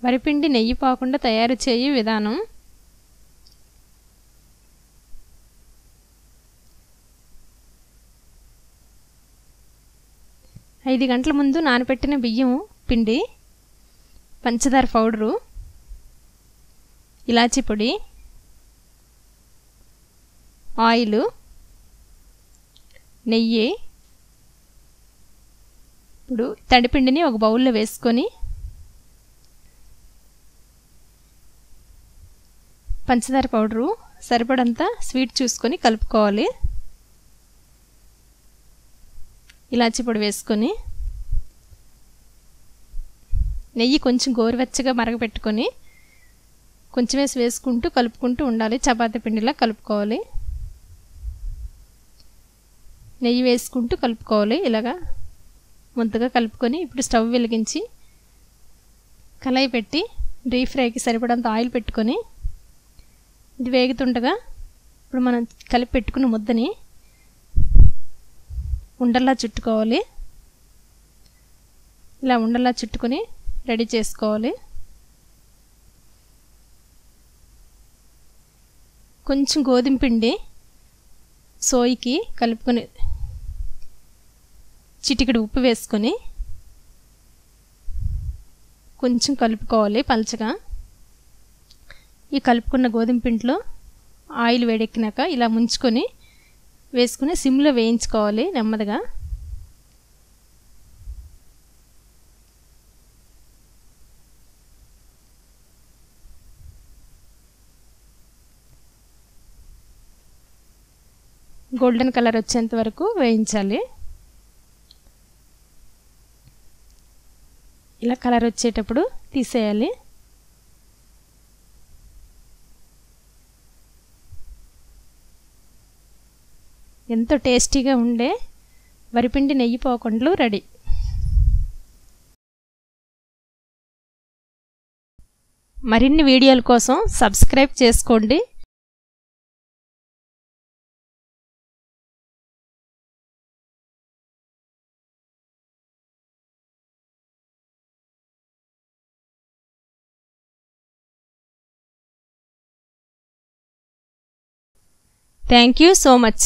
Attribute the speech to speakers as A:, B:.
A: వరిపిండి నెయ్యి పోకుండా తయారు చేయు విధానం. ఐదు గంటల ముందు నానబెట్టిన బియ్యం పిండి, పంచదార పౌడరు, ఇలాచీ పొడి, ఆయిల్, నెయ్యి. ఇప్పుడు తడిపిండిని ఒక బౌల్లో వేసుకొని పంచదార పౌడరు సరిపడంత స్వీట్ చూసుకొని కలుపుకోవాలి. ఇలాచీ పొడి వేసుకొని నెయ్యి కొంచెం గోరువెచ్చగా మరగపెట్టుకొని కొంచెం వేసుకుంటూ కలుపుకుంటూ ఉండాలి. చపాతీ పిండిలా కలుపుకోవాలి. నెయ్యి వేసుకుంటూ కలుపుకోవాలి. ఇలాగా ముద్దగా కలుపుకొని ఇప్పుడు స్టవ్ వెలిగించి కళాయి పెట్టి డీప్ ఫ్రైకి సరిపడంత ఆయిల్ పెట్టుకొని ఇది వేగుతుండగా ఇప్పుడు మనం కలిపి పెట్టుకున్న ముద్దని ఉండల్లా చుట్టుకోవాలి. ఇలా ఉండల్లా చుట్టుకొని రెడీ చేసుకోవాలి. కొంచెం గోధుమ పిండి సోయికి కలుపుకొని చిటికెడు ఉప్పు వేసుకొని కొంచెం కలుపుకోవాలి పల్చగా. ఈ కలుపుకున్న గోధుమ పిండిలో ఆయిల్ వేడెక్కినాక ఇలా ముంచుకొని వేసుకుని సిమ్లో వేయించుకోవాలి నెమ్మదిగా. గోల్డెన్ కలర్ వచ్చేంత వరకు వేయించాలి. ఇలా కలర్ వచ్చేటప్పుడు తీసేయాలి. ఎంతో టేస్టీగా ఉండే వరిపిండి నెయ్యి పోకుండలు రెడీ. మరిన్ని వీడియోల కోసం సబ్స్క్రైబ్ చేసుకోండి. Thank you so much.